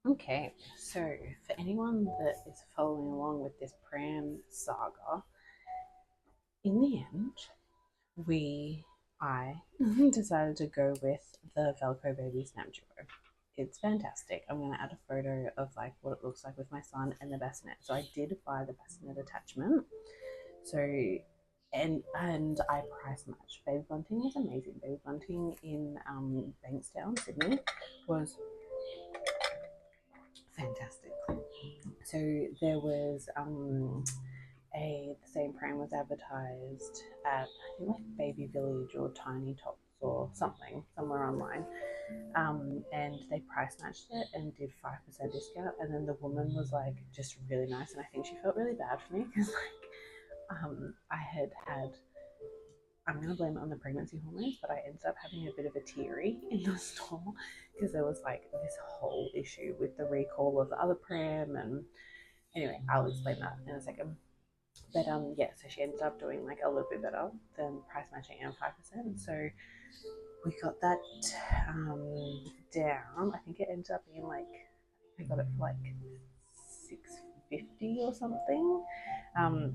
Okay, so for anyone that is following along with this pram saga, in the end, I decided to go with the Velcro Baby Snap Duo. It's fantastic. I'm going to add a photo of like what it looks like with my son and the bassinet. So I did buy the bassinet attachment. So and I price matched. Baby Bunting was amazing. Baby Bunting in Bankstown, Sydney, was fantastic. So there was the same pram was advertised at I think like Baby Village or Tiny Tots or something somewhere online, and they price matched it and did 5% discount. And then the woman was like just really nice, and I think she felt really bad for me because like I had I'm going to blame it on the pregnancy hormones, but I ended up having a bit of a teary in the store because there was like this whole issue with the recall of the other pram. And anyway, I'll explain that in a second. But yeah, so she ended up doing like a little bit better than price matching and 5%. So we got that down. I think it ended up being like I got it for like 650 or something.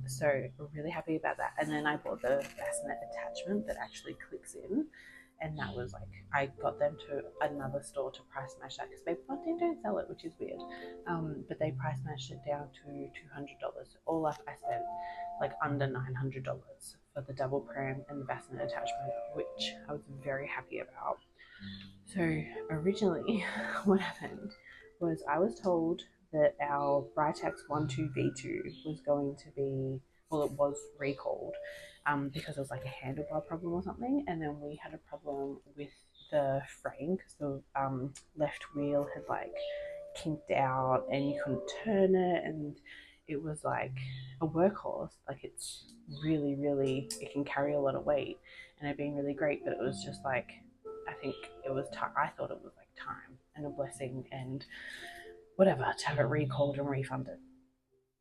So we're really happy about that. And then I bought the bassinet attachment that actually clicks in. And that was like, I got them to another store to price match that because Baby Bunting don't sell it, which is weird. But they price matched it down to $200. All up, I spent like under $900 for the double pram and the bassinet attachment, which I was very happy about. So originally, what happened was I was told that our Britex 12V2 was going to be, well, it was recalled because it was like a handlebar problem or something. And then we had a problem with the frame because the left wheel had like kinked out and you couldn't turn it. And it was like a workhorse. Like it's really, really, it can carry a lot of weight and it being really great. But it was just like, I think it was time. I thought it was like time and a blessing and whatever to have it recalled and refunded.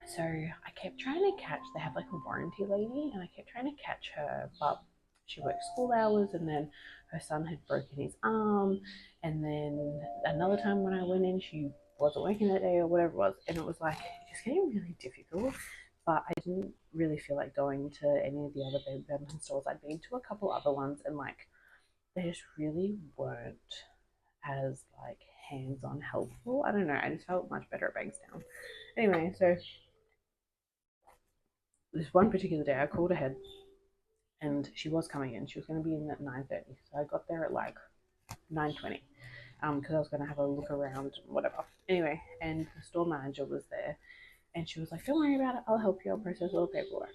So I kept trying to catch. They have like a warranty lady, and I kept trying to catch her, but she worked school hours, and then her son had broken his arm, and then another time when I went in, she wasn't working that day or whatever it was, and it was like just getting really difficult. But I didn't really feel like going to any of the other baby badminton stores. I'd been to a couple other ones, and like they just really weren't as like hands-on helpful. I don't know. I just felt much better at Bankstown. Anyway, so this one particular day, I called ahead, and she was coming in. She was going to be in at 9:30, so I got there at like 9:20 because I was going to have a look around, whatever. Anyway, and the store manager was there, and she was like, "Don't worry about it. I'll help you. I'll process all the paperwork."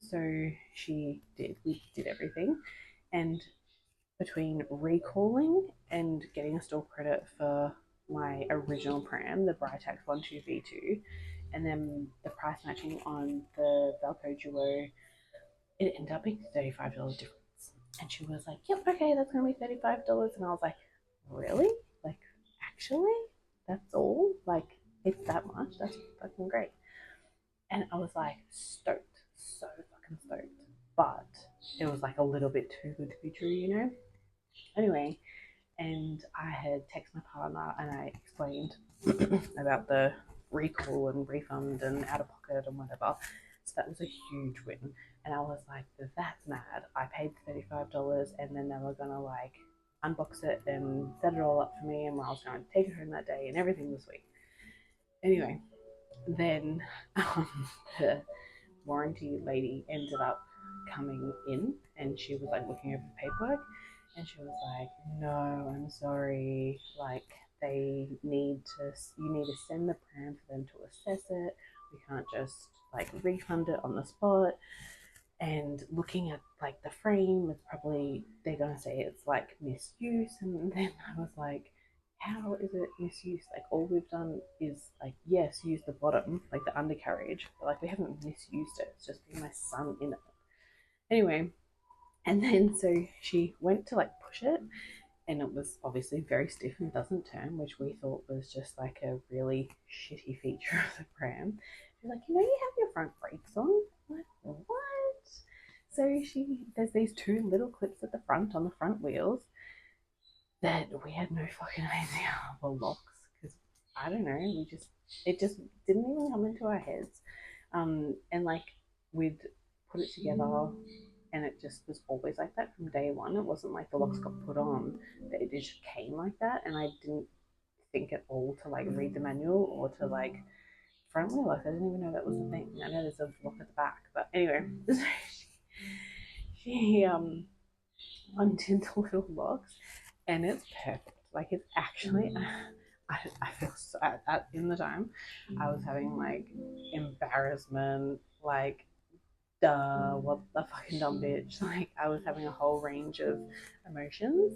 So she did. We did everything, and between recalling and getting a store credit for my original pram, the Britex 12V2, and then the price matching on the Velcro Duo, it ended up being $35 difference. And she was like, "Yep, okay, that's gonna be $35." And I was like, "Really? Like, actually? That's all? Like, it's that much? That's fucking great." And I was like, stoked, so fucking stoked. But it was like a little bit too good to be true, you know? Anyway, and I had texted my partner and I explained about the recall and refund and out of pocket and whatever. So that was a huge win. And I was like, that's mad. I paid $35 and then they were gonna like unbox it and set it all up for me and I was going to take it home that day and everything was sweet. Anyway, then the warranty lady ended up coming in and she was like looking over the paperwork and she was like, "No, I'm sorry. Like you need to send the pram for them to assess it. We can't just like refund it on the spot." And looking at like the frame, it's probably they're gonna say it's like misuse. And then I was like, how is it misuse? Like all we've done is like yes, use the bottom, like the undercarriage, but like we haven't misused it. It's just been my son in it. Anyway, and then so she went to like push it, and it was obviously very stiff and doesn't turn, which we thought was just like a really shitty feature of the pram. She's like, you have your front brakes on. I'm like, what? So there's these two little clips at the front on the front wheels that we had no fucking idea were locks because I don't know, it just didn't even come into our heads. And like we'd put it together and it just was always like that from day one. It wasn't like the locks got put on, but it just came like that. And I didn't think at all to like read the manual or to like front wheel lock. I didn't even know that was a thing. I know there's a lock at the back, but anyway, she undid the little locks and it's perfect. Like it's actually, I feel so, in the time, I was having like embarrassment, like, duh, what the fucking dumb bitch. Like I was having a whole range of emotions.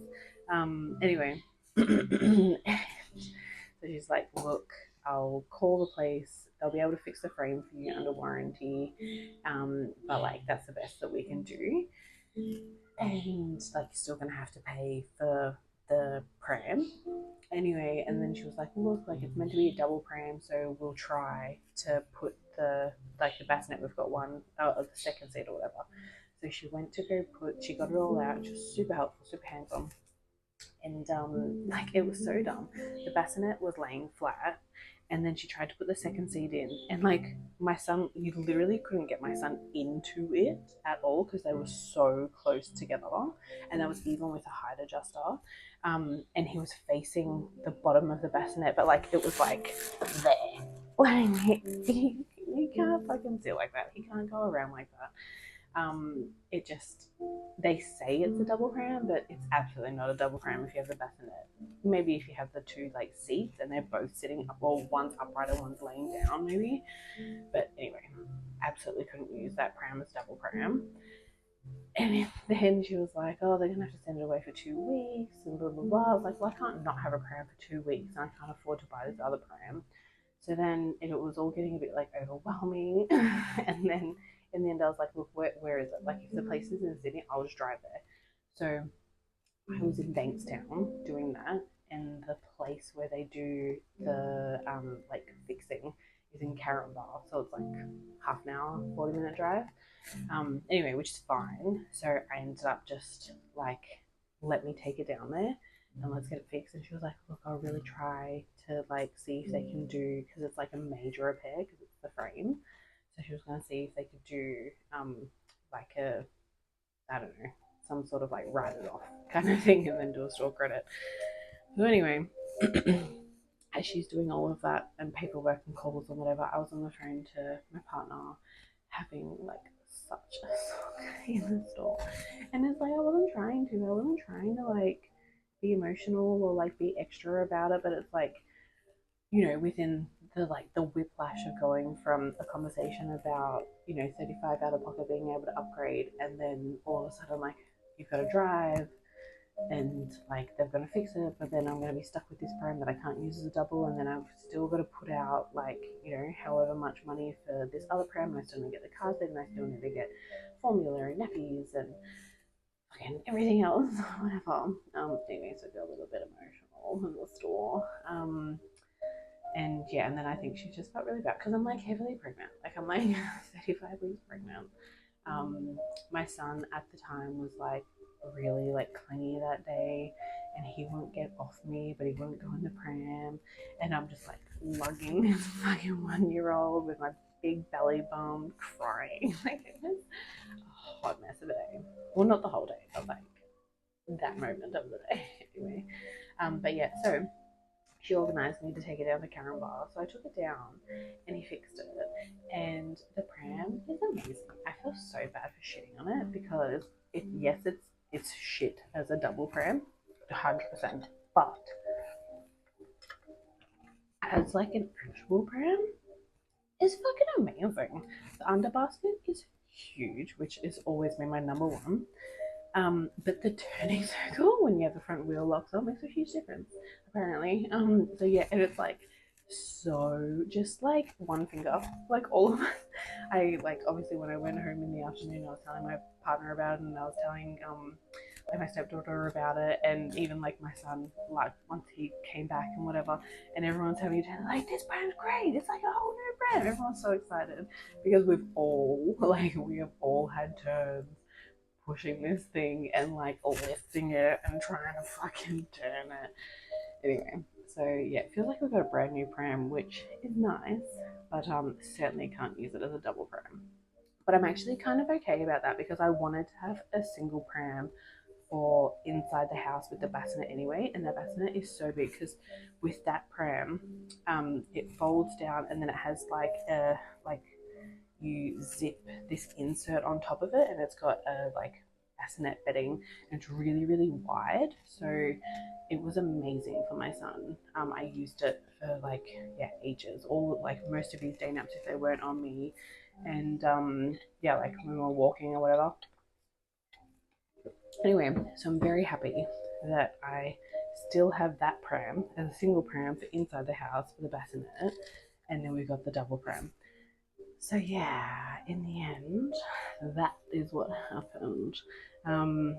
Anyway, so she's like, look, I'll call the place. They'll be able to fix the frame for you under warranty. But like that's the best that we can do. And like you're still gonna have to pay for the pram anyway. And then she was like, look, like it's meant to be a double pram, so we'll try to put the like the bassinet, we've got one the second seat or whatever. So she went to go she got it all out. She was super helpful, super hands-on. And like it was so dumb. The bassinet was laying flat, and then she tried to put the second seat in, and like my son, you literally couldn't get my son into it at all because they were so close together, and that was even with a height adjuster. And he was facing the bottom of the bassinet, but like it was like there. Like he can't fucking sit like that. He can't go around like that. It just, they say it's a double pram, but it's absolutely not a double pram if you have the bassinet. Maybe if you have the two like seats and they're both sitting up, well, one's upright and one's laying down, maybe. But anyway, absolutely couldn't use that pram as double pram. And then she was like, oh, they're gonna have to send it away for 2 weeks and blah blah blah. I was like, well, I can't not have a pram for 2 weeks, and I can't afford to buy this other pram. So then it was all getting a bit like overwhelming. And then in the end, I was like, look, where is it? Like, if the place is in Sydney, I'll just drive there. So I was in Bankstown doing that, and the place where they do the like fixing is in Caringbah. So it's like half an hour, 40-minute drive. Anyway, which is fine. So I ended up just like, let me take it down there and let's get it fixed. And she was like, look, I'll really try to like see if they can do, because it's like a major repair because it's the frame. So she was going to see if they could do like a, I don't know, some sort of like write it off kind of thing and then do a store credit. So anyway, as she's doing all of that and paperwork and calls and whatever, I was on the phone to my partner having like such a sock in the store. And it's like I wasn't trying to like be emotional or like be extra about it, but it's like, you know, within the like the whiplash of going from a conversation about, you know, 35 out of pocket being able to upgrade, and then all of a sudden like you've got to drive and like they're going to fix it, but then I'm going to be stuck with this pram that I can't use as a double, and then I've still got to put out like, you know, however much money for this other pram, and I still need to get the cars in, and I still need to get formula and nappies and fucking everything else, whatever. Anyway, so I got a little bit emotional in the store. And yeah, and then I think she just felt really bad because I'm like heavily pregnant. Like I'm like 35 weeks pregnant. My son at the time was like really like clingy that day, and he wouldn't get off me, but he wouldn't go in the pram, and I'm just like lugging this fucking 1-year-old with my big belly bump, crying. Like it was a hot mess of a day. Well, not the whole day, but like that moment of the day. Anyway, but yeah, so she organised me to take it down to Caringbah. So I took it down and he fixed it. And the pram is amazing. I feel so bad for shitting on it because it's shit as a double pram, 100%. But as like an actual pram, it's fucking amazing. The underbasket is huge, which has always been my number one. But the turning circle when you have the front wheel locks on makes a huge difference, apparently. So yeah, and it's like so just like one finger, like all of us. I like obviously when I went home in the afternoon, I was telling my partner about it, and I was telling like my stepdaughter about it, and even like my son, like once he came back and whatever, and everyone's having a turn like, this brand's great, it's like a whole new brand. Everyone's so excited because we have all had turns pushing this thing and like lifting it and trying to fucking turn it. Anyway, So yeah, it feels like we've got a brand new pram, which is nice, but certainly can't use it as a double pram. But I'm actually kind of okay about that because I wanted to have a single pram for inside the house with the bassinet anyway, and the bassinet is so big because with that pram, it folds down and then it has like a like you zip this insert on top of it, and it's got a like bassinet bedding, and it's really wide, so it was amazing for my son. I used it for like ages, all like most of his day naps if they weren't on me, and yeah, like when we were walking or whatever. Anyway, so I'm very happy that I still have that pram as a single pram for inside the house for the bassinet, and then we got the double pram. So yeah, in the end, that is what happened. Um,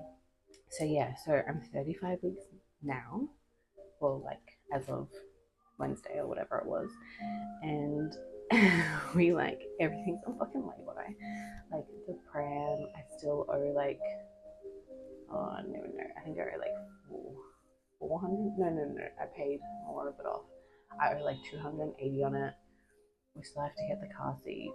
so yeah, so I'm 35 weeks now, well, like as of Wednesday or whatever it was, and we like everything's on fucking layby. Like the pram, I still owe like, oh, I don't even know. I think I owe like 400. No. I paid a lot of it off. I owe like 280 on it. We still have to get the car seat.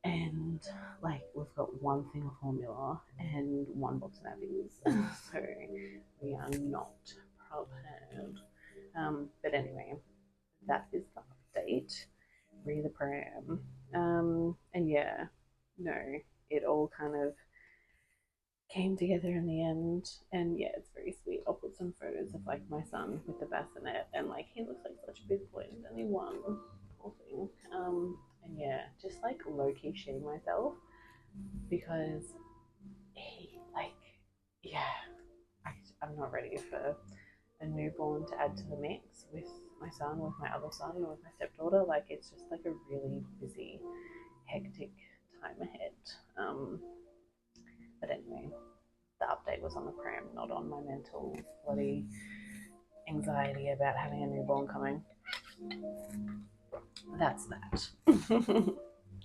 And like we've got one thing of formula and one box of nappies, so we are not prepared. But anyway, that is the update. Re the pram. And yeah, no, it all kind of came together in the end, and yeah, it's very sweet. I'll put some photos of like my son with the bassinet, and like he looks like such a big boy, and only one, poor thing. And yeah, just like low key shame myself because he like, yeah, I'm not ready for a newborn to add to the mix with my son, with my other son, and with my stepdaughter. Like it's just like a really busy, hectic time ahead. But anyway, the update was on the pram, not on my mental bloody anxiety about having a newborn coming. That's that.